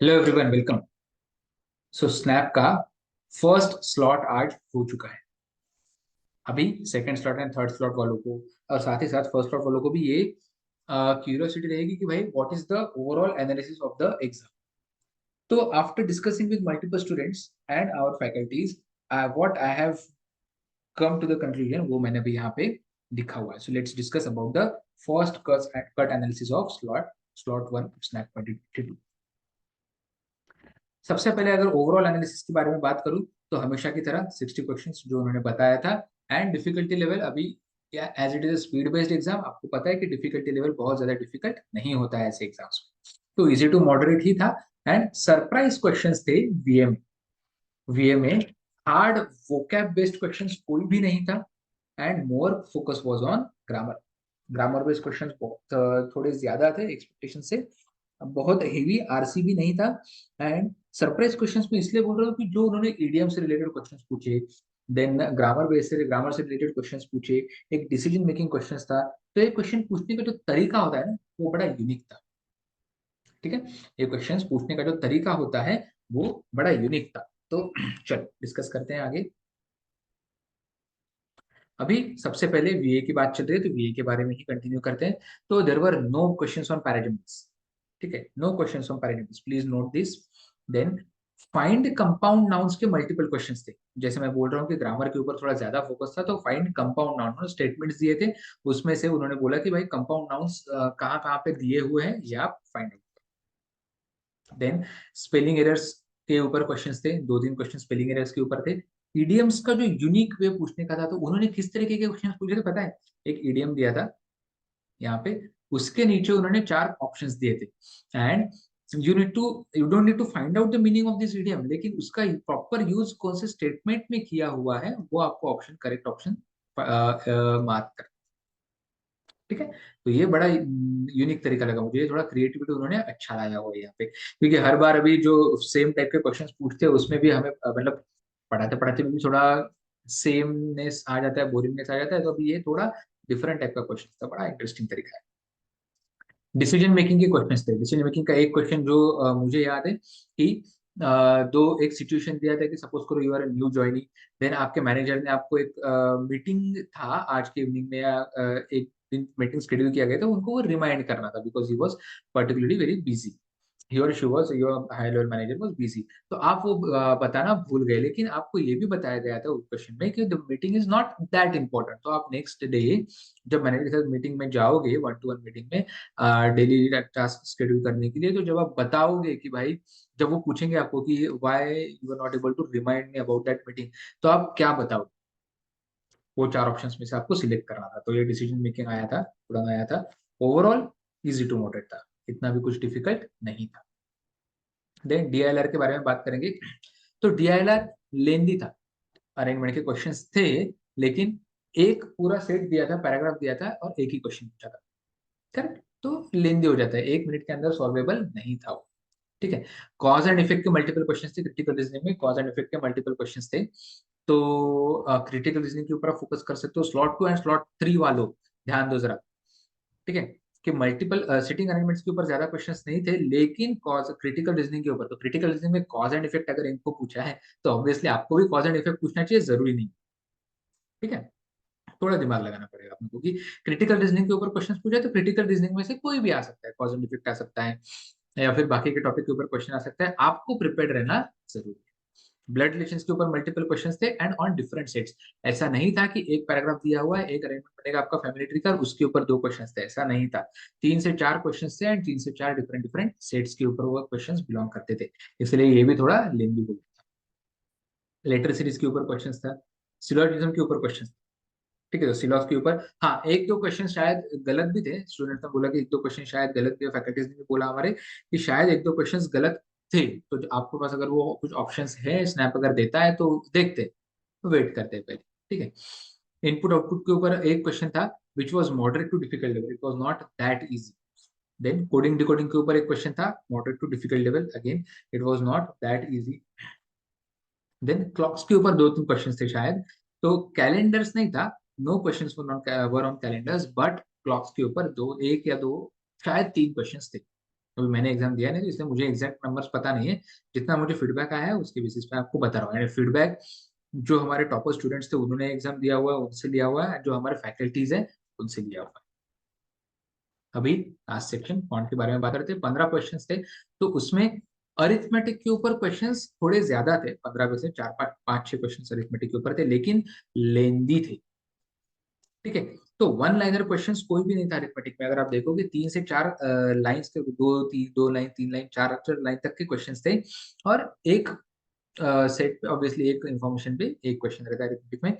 Hello everyone, welcome. So SNAP का first slot आज हो चुका है। अभी second slot and third slot वालों को और साथ ही साथ फर्स्ट स्लॉट वालों को भी ये क्यूरियोसिटी रहेगी कि भाई what is the overall analysis of the exam. तो after discussing with multiple students and our faculties, what I have come to the conclusion वो मैंने भी यहाँ पे लिखा हुआ है। So let's discuss about the first cut analysis of slot slot one SNAP 2022। सबसे पहले अगर ओवरऑल एनालिसिस के बारे में बात करूं तो हमेशा की तरह 60 क्वेश्चंस जो उन्होंने बताया था। एंड डिफिकल्टी लेवल अभी, या as it is speed based exam, आपको पता है कि डिफिकल्टी लेवल बहुत ज्यादा डिफिकल्ट नहीं होता है ऐसे एग्जाम्स में। तो इजी टू मॉडरेट ही था। एंड सरप्राइज क्वेश्चंस थे वीएम वीएमए। हार्ड वोकैब बेस्ड क्वेश्चंस कोई भी नहीं था। And more focus was on grammar. Grammar based questions बहुत थोड़े ज्यादा थे एक्सपेक्टेशन से। बहुत हेवी आरसी भी नहीं था। एंड सरप्राइज क्वेश्चंस में इसलिए बोल रहा हूँ कि जो उन्होंने ईडीएम से रिलेटेड क्वेश्चंस पूछे, देन ग्रामर से रिलेटेड क्वेश्चंस पूछे, एक डिसीजन मेकिंग क्वेश्चंस था। तो ये क्वेश्चन पूछने का जो तरीका होता है ना, वो बड़ा यूनिक था। ठीक है, ये क्वेश्चंस पूछने का जो तरीका होता है वो बड़ा यूनिक था। तो चलो डिस्कस करते हैं आगे। अभी सबसे पहले वीए की बात चल रही है तो वीए के बारे में ही कंटिन्यू करते हैं। तो there were no questions on paradigms. ठीक है, no questions on paradigms, please note this. Then find compound nouns के मल्टीपल क्वेश्चंस थे। जैसे मैं बोल रहा हूँ कि ग्रामर के ऊपर थोड़ा ज्यादा फोकस था, तो फाइंड कंपाउंड नाउन स्टेटमेंट्स दिए थे। उसमें से उन्होंने बोला कि भाई कंपाउंड नाउन्स कहाँ कहाँ पे दिए हुए हैं ये आप find out. Then spelling errors के ऊपर क्वेश्चंस थे, दो तीन क्वेश्चन स्पेलिंग एरर्स के ऊपर थे। ईडीएम्स का जो यूनिक वे पूछने का था, तो उन्होंने किस तरीके के क्वेश्चन पूछे थे पता है? एक ईडीएम दिया था यहाँ पे, उसके नीचे उन्होंने चार ऑप्शंस दिए थे। And you don't need to find out the meaning of this idiom, लेकिन उसका प्रॉपर यूज कौन से स्टेटमेंट में किया हुआ है वो आपको ऑप्शन, करेक्ट ऑप्शन मार्क कर। ठीक है, तो ये बड़ा यूनिक तरीका लगा मुझे, ये थोड़ा क्रिएटिविटी उन्होंने अच्छा लाया हुआ है यहाँ पे, क्योंकि हर बार अभी जो सेम टाइप के क्वेश्चंस पूछते हैं उसमें भी हमें मतलब पढ़ाते पढ़ाते भी थोड़ा सेमनेस आ जाता है, बोरिंगनेस आ जाता है। तो अभी ये थोड़ा डिफरेंट टाइप का क्वेश्चन था, बड़ा इंटरेस्टिंग तरीका है। डिसीजन मेकिंग के क्वेश्चन थे। डिसीजन मेकिंग का एक क्वेश्चन जो मुझे याद है कि दो एक सिचुएशन दिया था कि सपोज करो you are a new joining. Then आपके मैनेजर ने आपको एक मीटिंग था आज के इवनिंग में, या एक दिन मीटिंग शेड्यूल किया गया था, उनको वो रिमाइंड करना था because he was particularly very busy. he or she was your high level manager was busy। तो आप वो बताना भूल गए, लेकिन आपको ये भी बताया गया था उस क्वेश्चन में कि the meeting is not that important. तो आप नेक्स्ट डे जब मैनेजर के साथ मीटिंग में जाओगे, वन टू वन मीटिंग में डेली टास्क शेड्यूल करने के लिए, तो जब आप बताओगे कि भाई, जब वो पूछेंगे आपको कि why you are not able to remind me about that meeting, तो आप क्या बताओगे? वो चार ऑप्शंस में से आपको सिलेक्ट करना था। तो ये डिसीजन मेकिंग आया था, तुरंत आया था। ओवरऑल इजी टू मोडेट था, इतना भी कुछ डिफिकल्ट नहीं था। देन डीआईएलआर के बारे में बात करेंगे। तो डीआईएलआर लेंदी था, अरेंजमेंट के क्वेश्चंस थे, लेकिन एक पूरा सेट दिया था, पैराग्राफ दिया था और एक ही क्वेश्चन पूछा था। करेक्ट, तो लेंदी हो जाता है, एक मिनट के अंदर सॉल्वेबल नहीं था वो। ठीक है, कॉज एंड इफेक्ट के मल्टीपल क्वेश्चंस थे। क्रिटिकल रीजनिंग में कॉज एंड इफेक्ट के मल्टीपल क्वेश्चंस थे। तो क्रिटिकल रीजनिंग के ऊपर आप फोकस कर सकते हो। Slot two and slot three वालों, ध्यान दो जरा। ठीक है, कि मल्टीपल सिटिंग अरेंजमेंट्स के ऊपर ज्यादा क्वेश्चंस नहीं थे, लेकिन कॉज क्रिटिकल रीजनिंग के ऊपर, तो क्रिटिकल रीजनिंग में कॉज एंड इफेक्ट अगर इनको पूछा है तो ऑब्वियसली आपको भी कॉज एंड इफेक्ट पूछना चाहिए, जरूरी नहीं। ठीक है, थोड़ा दिमाग लगाना पड़ेगा आपको कि क्रिटिकल रीजनिंग के ऊपर क्वेश्चन पूछा है तो क्रिटिकल रीजनिंग में से कोई भी आ सकता है, कॉज एंड इफेक्ट आ सकता है, या फिर बाकी के टॉपिक के ऊपर क्वेश्चन आ सकता है। आपको प्रिपेयर रहना जरूरी है। ब्लड रिलेशंस के ऊपर मल्टीपल क्वेश्चंस थे एंड ऑन डिफरेंट सेट्स। ऐसा नहीं था कि एक पैराग्राफ दिया हुआ है, एक अरेंजमेंट बनेगा आपका फैमिली ट्री का और उसके ऊपर दो क्वेश्चंस थे, ऐसा नहीं था। तीन से चार क्वेश्चंस थे एंड तीन से चार डिफरेंट डिफरेंट सेट्स के ऊपर वो क्वेश्चंस बिलोंग करते थे। इसलिए ये भी थोड़ा लेंदी हो गया। लेटर सीरीज के ऊपर क्वेश्चंस था, सिलोजिज्म के ऊपर क्वेश्चंस। ठीक है, तो सिलॉस के ऊपर हाँ एक दो क्वेश्चन शायद गलत भी थे। स्टूडेंट ने बोला कि एक दो क्वेश्चन शायद गलत थे, फैकल्टीज ने भी बोला हमारे कि शायद एक दो क्वेश्चंस गलत थे। तो जो आपके पास अगर वो कुछ ऑप्शंस है, स्नैप अगर देता है तो देखते, तो वेट करते हैं पहले। ठीक है, इनपुट आउटपुट के ऊपर एक क्वेश्चन था which was moderate to difficult level, it was not that easy. Then coding decoding के ऊपर एक क्वेश्चन था, moderate to difficult level, again it was not that easy. Then clocks के ऊपर दो तीन क्वेश्चन थे शायद। तो कैलेंडर्स नहीं था, no questions were on calendars, but clocks के ऊपर दो, एक या दो, शायद तीन क्वेश्चंस थे। अभी मैंने एग्जाम दिया नहीं तो इसलिए मुझे एग्जैक्ट नंबर्स पता नहीं है। जितना मुझे फीडबैक आया है उसके बेसिस पे आपको बता रहा हूँ। फीडबैक जो हमारे टॉपर स्टूडेंट्स थे उन्होंने एग्जाम दिया हुआ है उनसे लिया हुआ है, जो हमारे फैकल्टीज है उनसे लिया हुआ है। अभी लास्ट सेक्शन फॉन्ट के बारे में बात करते हैं। 15 क्वेश्चन थे, तो उसमें अरिथमेटिक के ऊपर क्वेश्चंस थोड़े ज्यादा थे। 15 में से 4 5 6 क्वेश्चन अरिथमेटिक के ऊपर थे, लेकिन लेंदी थे। ठीक है, तो वन लाइनर क्वेश्चंस कोई भी नहीं था अरिथमेटिक में। अगर आप देखोगे 3 से 4 लाइंस के, 2 लाइन 3 लाइन 4 लाइन तक के क्वेश्चंस थे, और एक सेट पे ऑब्वियसली एक इंफॉर्मेशन पे एक क्वेश्चन रहता है अरिथमेटिक में।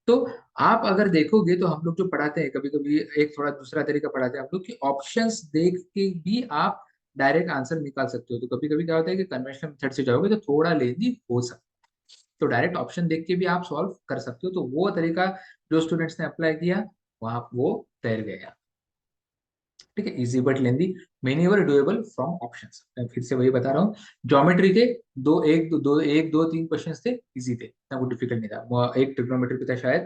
तो आप अगर देखोगे तो हम लोग जो पढ़ाते हैं कभी कभी एक थोड़ा दूसरा तरीका पढ़ाते हैं हम लोग, कि ऑप्शंस देख के भी आप डायरेक्ट आंसर निकाल सकते हो। तो कभी कभी क्या होता है कि कन्वेंशनल मेथड से जाओगे तो थोड़ा लेंदी हो सकता है, तो डायरेक्ट ऑप्शन देख के भी आप सॉल्व कर सकते हो। तो वो तरीका जो स्टूडेंट्स ने अप्लाई किया वहां वो तैर गया। ठीक है, easy but lengthy, many were doable from options. मैं फिर से वही बता रहा हूँ, ज्योमेट्री के एक दो तीन क्वेश्चंस थे, इजी थे, इतना कुछ डिफिकल्ट नहीं था। एक ट्रिग्नोमेट्री पे था शायद,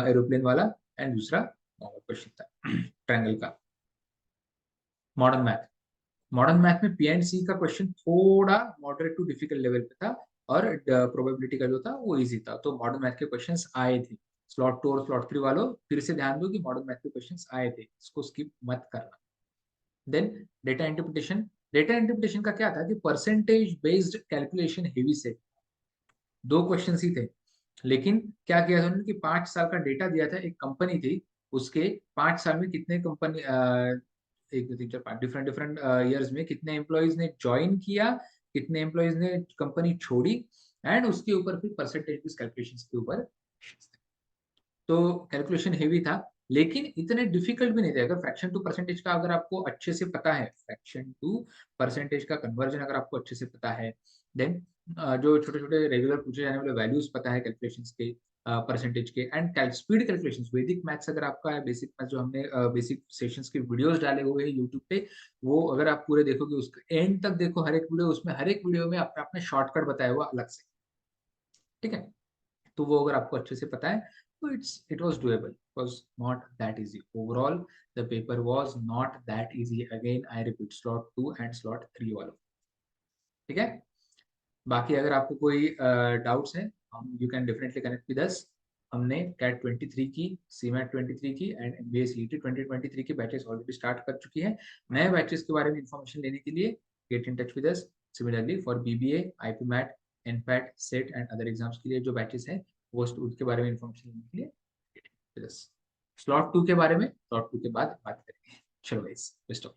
एरोप्लेन वाला, एंड दूसरा नॉर्मल क्वेश्चन था ट्रायंगल का। मॉडर्न मैथ, मॉडर्न मैथ में पी एंड सी का क्वेश्चन थोड़ा मॉडरेट टू डिफिकल्ट लेवल पे था, और प्रोबेबिलिटी का जो था वो इजी था। तो मॉडर्न मैथ के क्वेश्चंस आए थे। स्लॉट 2 और स्लॉट 3 वालों फिर से ध्यान दो कि मॉडर्न मैथ के क्वेश्चंस आए थे, इसको स्किप मत करना। Then data interpretation, data interpretation का क्या था कि percentage based calculation heavy set, 2 question ही थे। लेकिन क्या किया था उन्होंने कि 5 साल का डेटा दिया था, एक कंपनी थी, उसके 5 साल में कितने कंपनी, 1 2 3 4 5 डिफरेंट डिफरेंट ईयर्स में कितने एम्प्लॉयज ने ज्वाइन किया, कितने एम्प्लॉयज ने कंपनी छोड़ी, एंड उसके ऊपर फिर परसेंटेज बेस्ड कैलकुलेशन के ऊपर। तो कैलकुलेशन हेवी था, लेकिन इतने डिफिकल्ट भी नहीं थे। अगर फ्रैक्शन टू परसेंटेज का अगर आपको अच्छे से पता है, फ्रैक्शन टू परसेंटेज का कन्वर्जन अगर आपको अच्छे से पता है, देन जो छोटे छोटे रेगुलर पूछे जाने वाले वैल्यूज पता है कैलकुलेशंस के, परसेंटेज के, एंड स्पीड कैलकुलेशंस, वैदिक मैथ्स अगर आपका है, बेसिक मैथ्स जो हमने बेसिक सेशंस के वीडियोस डाले हुए हैं यूट्यूब पे, वो अगर आप पूरे देखोगे, उसके एंड तक देखो हर एक वीडियो, उसमें हर एक वीडियो में अपना अपना शॉर्टकट बताया हुआ अलग से। ठीक है, तो वो अगर आपको अच्छे से पता है तो it was doable, was not that easy overall. The paper was not that easy, again I repeat, slot 2 and slot 3 वालों। ठीक है, बाकी अगर आपको कोई डाउट्स हैं, हम you can definitely connect with us. हमने कैट 23 की, सीमैट 23 की, एंड एमबीए सीईटी 2023 की बैचेस ऑलरेडी स्टार्ट कर चुकी है। नए बैचेस के बारे में इंफॉर्मेशन लेने के लिए get in touch with us. Similarly for BBA, IPMAT, NPAT, SET and other exams के लिए जो बैचेस हैं, वो उसके बारे में इंफॉर्मेशन लेने के लिए get in touch with us. Slot 2 के बारे में स्लॉट 2 के बाद बात करेंगे। चलो गाइस, बेस्ट ऑफ